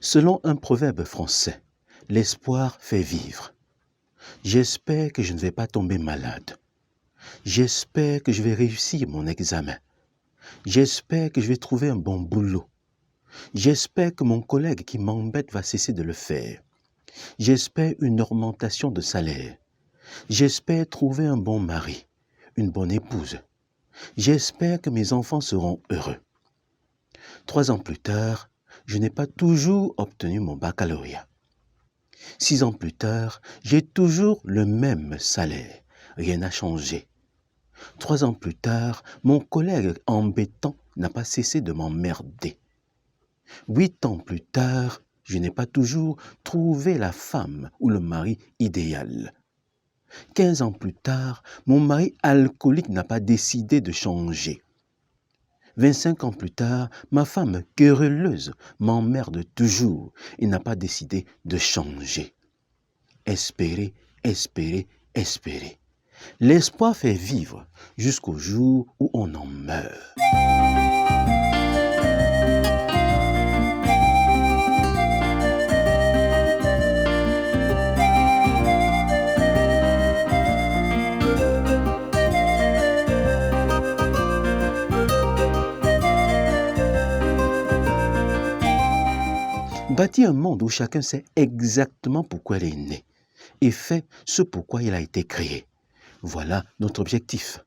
Selon un proverbe français, l'espoir fait vivre. J'espère que je ne vais pas tomber malade. J'espère que je vais réussir mon examen. J'espère que je vais trouver un bon boulot. J'espère que mon collègue qui m'embête va cesser de le faire. J'espère une augmentation de salaire. J'espère trouver un bon mari, une bonne épouse. J'espère que mes enfants seront heureux. 3 ans plus tard, je n'ai pas toujours obtenu mon baccalauréat. 6 ans plus tard, j'ai toujours le même salaire. Rien n'a changé. 3 ans plus tard, mon collègue embêtant n'a pas cessé de m'emmerder. 8 ans plus tard, je n'ai pas toujours trouvé la femme ou le mari idéal. 15 ans plus tard, mon mari alcoolique n'a pas décidé de changer. 25 ans plus tard, ma femme querelleuse m'emmerde toujours et n'a pas décidé de changer. Espérer, espérer, espérer. L'espoir fait vivre jusqu'au jour où on en meurt. Bâtir un monde où chacun sait exactement pourquoi il est né et fait ce pourquoi il a été créé. Voilà notre objectif.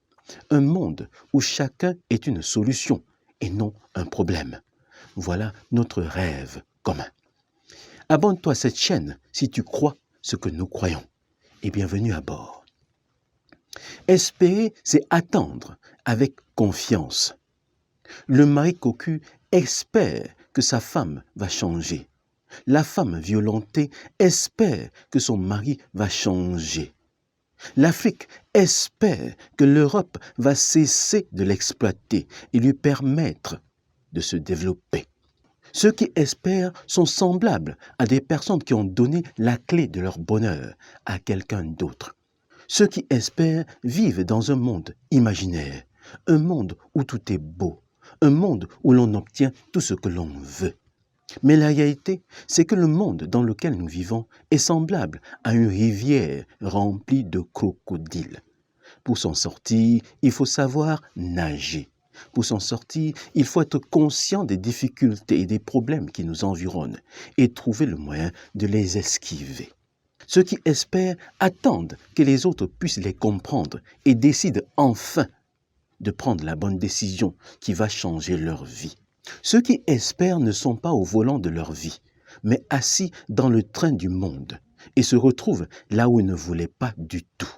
Un monde où chacun est une solution et non un problème. Voilà notre rêve commun. Abonne-toi à cette chaîne si tu crois ce que nous croyons. Et bienvenue à bord. Espérer, c'est attendre avec confiance. Le mari cocu espère que sa femme va changer. La femme violentée espère que son mari va changer. L'Afrique espère que l'Europe va cesser de l'exploiter et lui permettre de se développer. Ceux qui espèrent sont semblables à des personnes qui ont donné la clé de leur bonheur à quelqu'un d'autre. Ceux qui espèrent vivent dans un monde imaginaire, un monde où tout est beau, un monde où l'on obtient tout ce que l'on veut. Mais la réalité, c'est que le monde dans lequel nous vivons est semblable à une rivière remplie de crocodiles. Pour s'en sortir, il faut savoir nager. Pour s'en sortir, il faut être conscient des difficultés et des problèmes qui nous environnent et trouver le moyen de les esquiver. Ceux qui espèrent attendent que les autres puissent les comprendre et décident enfin de prendre la bonne décision qui va changer leur vie. Ceux qui espèrent ne sont pas au volant de leur vie, mais assis dans le train du monde et se retrouvent là où ils ne voulaient pas du tout.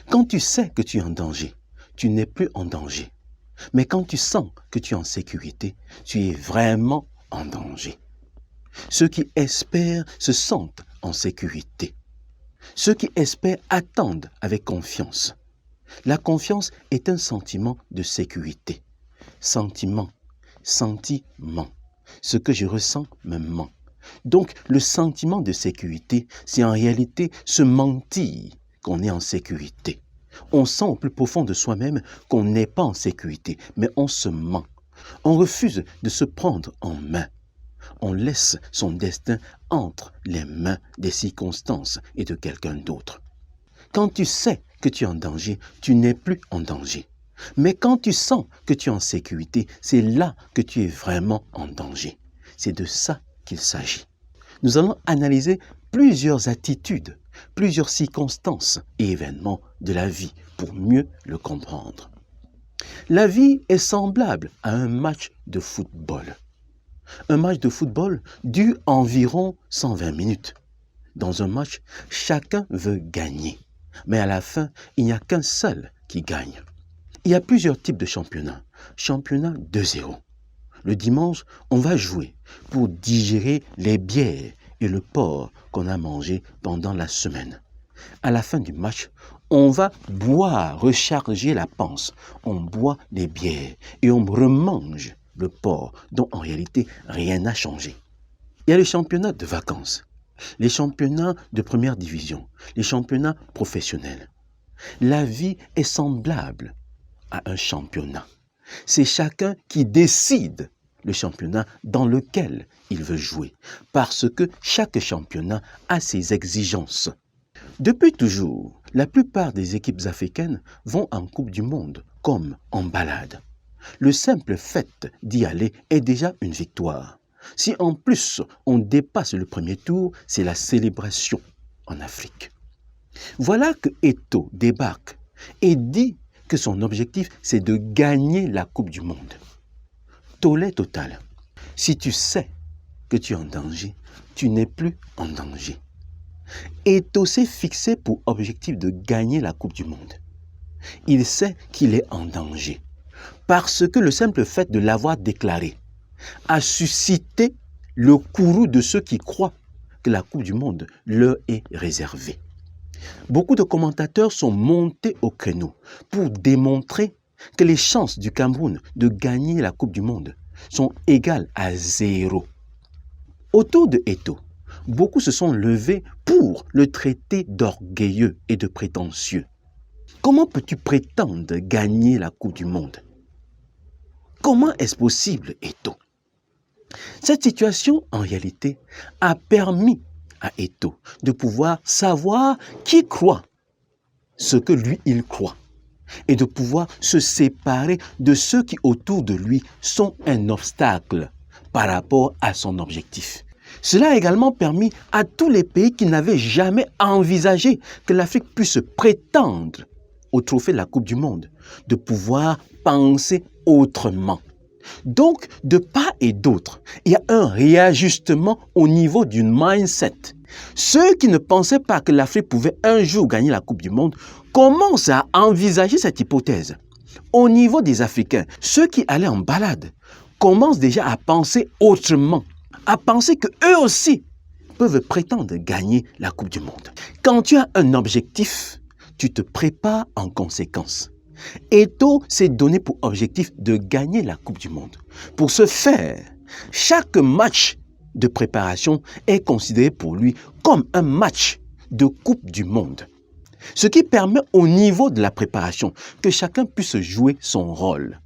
Quand tu sais que tu es en danger, tu n'es plus en danger. Mais quand tu sens que tu es en sécurité, tu es vraiment en danger. Ceux qui espèrent se sentent en sécurité. Ceux qui espèrent attendent avec confiance. La confiance est un sentiment de sécurité. Sentiment. Ce que je ressens me ment. Donc, le sentiment de sécurité, c'est en réalité se mentir qu'on est en sécurité. On sent au plus profond de soi-même qu'on n'est pas en sécurité, mais on se ment. On refuse de se prendre en main. On laisse son destin entre les mains des circonstances et de quelqu'un d'autre. Quand tu sais que tu es en danger, tu n'es plus en danger. Mais quand tu sens que tu es en sécurité, c'est là que tu es vraiment en danger. C'est de ça qu'il s'agit. Nous allons analyser plusieurs attitudes, plusieurs circonstances et événements de la vie pour mieux le comprendre. La vie est semblable à un match de football. Un match de football dure environ 120 minutes. Dans un match, chacun veut gagner. Mais à la fin, il n'y a qu'un seul qui gagne. Il y a plusieurs types de championnats. Championnat 2-0. Le dimanche, on va jouer pour digérer les bières et le porc qu'on a mangé pendant la semaine. À la fin du match, on va boire, recharger la panse. On boit les bières et on remange le porc dont en réalité rien n'a changé. Il y a le championnat de vacances, les championnats de première division, les championnats professionnels. La vie est semblable à un championnat. C'est chacun qui décide le championnat dans lequel il veut jouer, parce que chaque championnat a ses exigences. Depuis toujours, la plupart des équipes africaines vont en Coupe du Monde comme en balade. Le simple fait d'y aller est déjà une victoire. Si en plus on dépasse le premier tour, c'est la célébration en Afrique. Voilà que Eto'o débarque et dit que son objectif c'est de gagner la Coupe du Monde. Tollé total. Si tu sais que tu es en danger, tu n'es plus en danger. Eto'o s'est fixé pour objectif de gagner la Coupe du Monde. Il sait qu'il est en danger parce que le simple fait de l'avoir déclaré a suscité le courroux de ceux qui croient que la Coupe du Monde leur est réservée. Beaucoup de commentateurs sont montés au créneau pour démontrer que les chances du Cameroun de gagner la Coupe du Monde sont égales à 0. Autour de Eto'o, beaucoup se sont levés pour le traiter d'orgueilleux et de prétentieux. Comment peux-tu prétendre gagner la Coupe du Monde? Comment est-ce possible, Eto'o? Cette situation, en réalité, a permis à Eto'o de pouvoir savoir qui croit ce que lui, il croit et de pouvoir se séparer de ceux qui, autour de lui, sont un obstacle par rapport à son objectif. Cela a également permis à tous les pays qui n'avaient jamais envisagé que l'Afrique puisse prétendre au trophée de la Coupe du Monde, de pouvoir penser autrement. Donc, de part et d'autre, il y a un réajustement au niveau d'une mindset. Ceux qui ne pensaient pas que l'Afrique pouvait un jour gagner la Coupe du Monde commencent à envisager cette hypothèse. Au niveau des Africains, ceux qui allaient en balade commencent déjà à penser autrement, à penser qu'eux aussi peuvent prétendre gagner la Coupe du Monde. Quand tu as un objectif, tu te prépares en conséquence. Eto'o s'est donné pour objectif de gagner la Coupe du Monde. Pour ce faire, chaque match de préparation est considéré pour lui comme un match de Coupe du Monde. Ce qui permet au niveau de la préparation que chacun puisse jouer son rôle.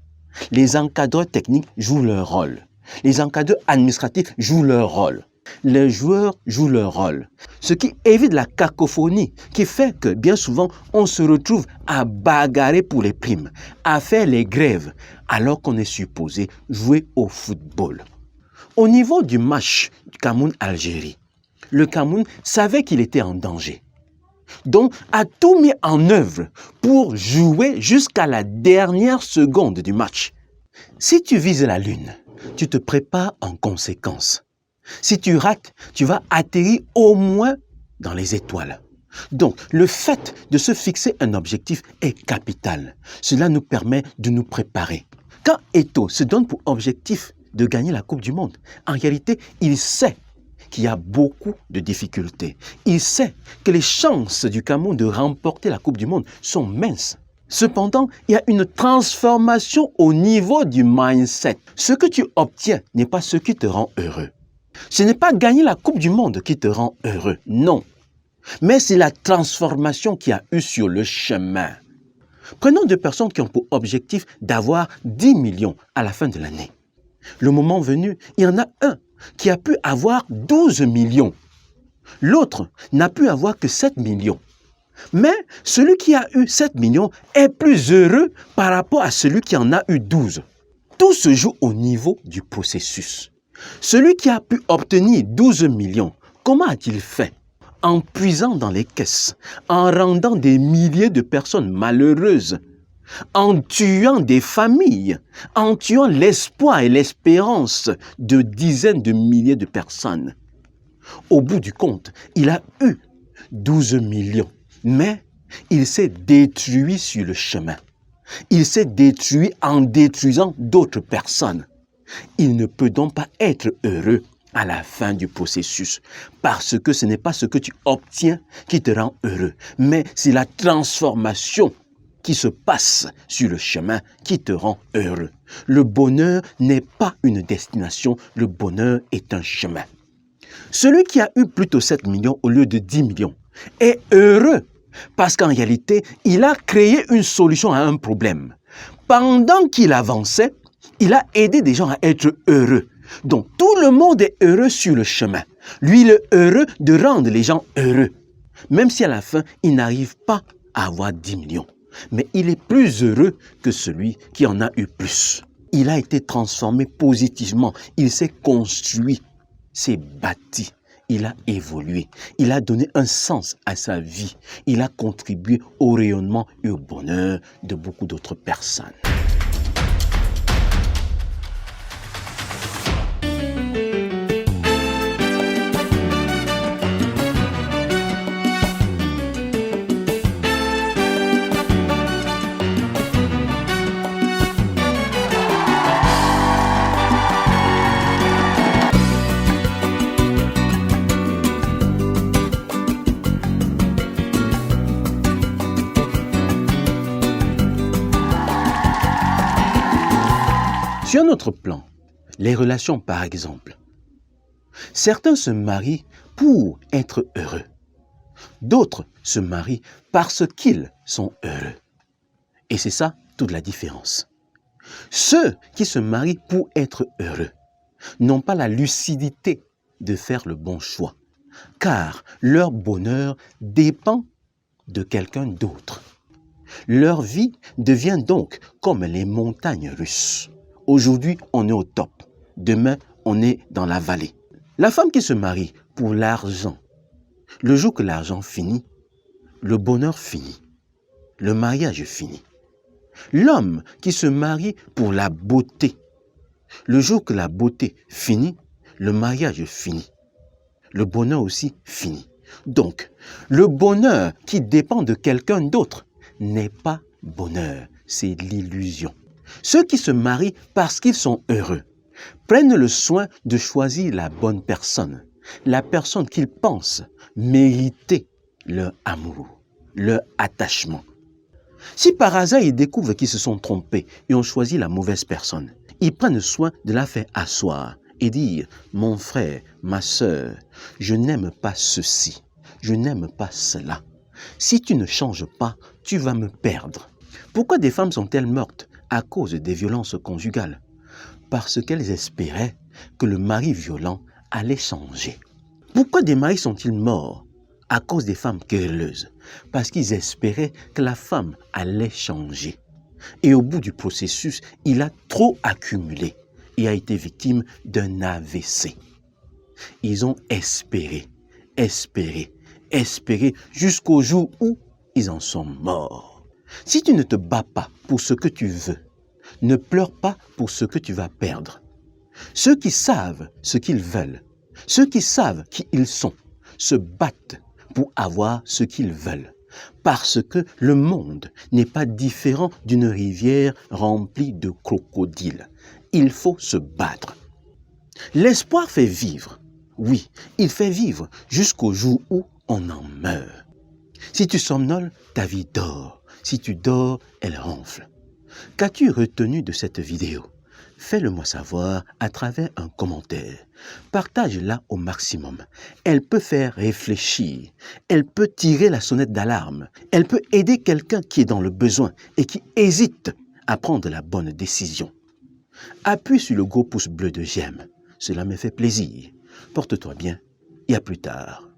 Les encadreurs techniques jouent leur rôle. Les encadreurs administratifs jouent leur rôle. Les joueurs jouent leur rôle. Ce qui évite la cacophonie qui fait que bien souvent on se retrouve à bagarrer pour les primes, à faire les grèves, alors qu'on est supposé jouer au football. Au niveau du match Cameroun-Algérie, le Cameroun savait qu'il était en danger. Donc a tout mis en œuvre pour jouer jusqu'à la dernière seconde du match. Si tu vises la lune, tu te prépares en conséquence. Si tu rates, tu vas atterrir au moins dans les étoiles. Donc, le fait de se fixer un objectif est capital. Cela nous permet de nous préparer. Quand Eto'o se donne pour objectif de gagner la Coupe du Monde, en réalité, il sait qu'il y a beaucoup de difficultés. Il sait que les chances du Cameroun de remporter la Coupe du Monde sont minces. Cependant, il y a une transformation au niveau du mindset. Ce que tu obtiens n'est pas ce qui te rend heureux. Ce n'est pas gagner la Coupe du Monde qui te rend heureux, non. Mais c'est la transformation qu'il y a eu sur le chemin. Prenons deux personnes qui ont pour objectif d'avoir 10 millions à la fin de l'année. Le moment venu, il y en a un qui a pu avoir 12 millions. L'autre n'a pu avoir que 7 millions. Mais celui qui a eu 7 millions est plus heureux par rapport à celui qui en a eu 12. Tout se joue au niveau du processus. Celui qui a pu obtenir 12 millions, comment a-t-il fait? En puisant dans les caisses, en rendant des milliers de personnes malheureuses, en tuant des familles, en tuant l'espoir et l'espérance de dizaines de milliers de personnes. Au bout du compte, il a eu 12 millions, mais il s'est détruit sur le chemin. Il s'est détruit en détruisant d'autres personnes. Il ne peut donc pas être heureux à la fin du processus, parce que ce n'est pas ce que tu obtiens qui te rend heureux, mais c'est la transformation qui se passe sur le chemin qui te rend heureux. Le bonheur n'est pas une destination, le bonheur est un chemin. Celui qui a eu plutôt 7 millions au lieu de 10 millions est heureux, parce qu'en réalité, il a créé une solution à un problème. Pendant qu'il avançait, Il a aidé des gens à être heureux. Donc tout le monde est heureux sur le chemin. Lui, il est heureux de rendre les gens heureux. Même si à la fin, il n'arrive pas à avoir 10 millions. Mais il est plus heureux que celui qui en a eu plus. Il a été transformé positivement. Il s'est construit, s'est bâti. Il a évolué. Il a donné un sens à sa vie. Il a contribué au rayonnement et au bonheur de beaucoup d'autres personnes. Sur un autre plan, les relations par exemple. Certains se marient pour être heureux. D'autres se marient parce qu'ils sont heureux. Et c'est ça toute la différence. Ceux qui se marient pour être heureux n'ont pas la lucidité de faire le bon choix, car leur bonheur dépend de quelqu'un d'autre. Leur vie devient donc comme les montagnes russes. Aujourd'hui, on est au top. Demain, on est dans la vallée. La femme qui se marie pour l'argent, le jour que l'argent finit, le bonheur finit. Le mariage finit. L'homme qui se marie pour la beauté, le jour que la beauté finit, le mariage finit. Le bonheur aussi finit. Donc, le bonheur qui dépend de quelqu'un d'autre n'est pas bonheur, c'est l'illusion. Ceux qui se marient parce qu'ils sont heureux prennent le soin de choisir la bonne personne, la personne qu'ils pensent mériter leur amour, leur attachement. Si par hasard ils découvrent qu'ils se sont trompés et ont choisi la mauvaise personne, ils prennent soin de la faire asseoir et dire « Mon frère, ma sœur, je n'aime pas ceci, je n'aime pas cela. Si tu ne changes pas, tu vas me perdre. » Pourquoi des femmes sont-elles mortes à cause des violences conjugales? Parce qu'elles espéraient que le mari violent allait changer. Pourquoi des maris sont-ils morts à cause des femmes querelleuses? Parce qu'ils espéraient que la femme allait changer. Et au bout du processus, il a trop accumulé et a été victime d'un AVC. Ils ont espéré, espéré, espéré jusqu'au jour où ils en sont morts. Si tu ne te bats pas pour ce que tu veux, ne pleure pas pour ce que tu vas perdre. Ceux qui savent ce qu'ils veulent, ceux qui savent qui ils sont, se battent pour avoir ce qu'ils veulent. Parce que le monde n'est pas différent d'une rivière remplie de crocodiles. Il faut se battre. L'espoir fait vivre. Oui, il fait vivre jusqu'au jour où on en meurt. Si tu somnoles, ta vie dort. Si tu dors, elle ronfle. Qu'as-tu retenu de cette vidéo? Fais-le-moi savoir à travers un commentaire. Partage-la au maximum. Elle peut faire réfléchir. Elle peut tirer la sonnette d'alarme. Elle peut aider quelqu'un qui est dans le besoin et qui hésite à prendre la bonne décision. Appuie sur le gros pouce bleu de j'aime. Cela me fait plaisir. Porte-toi bien et à plus tard.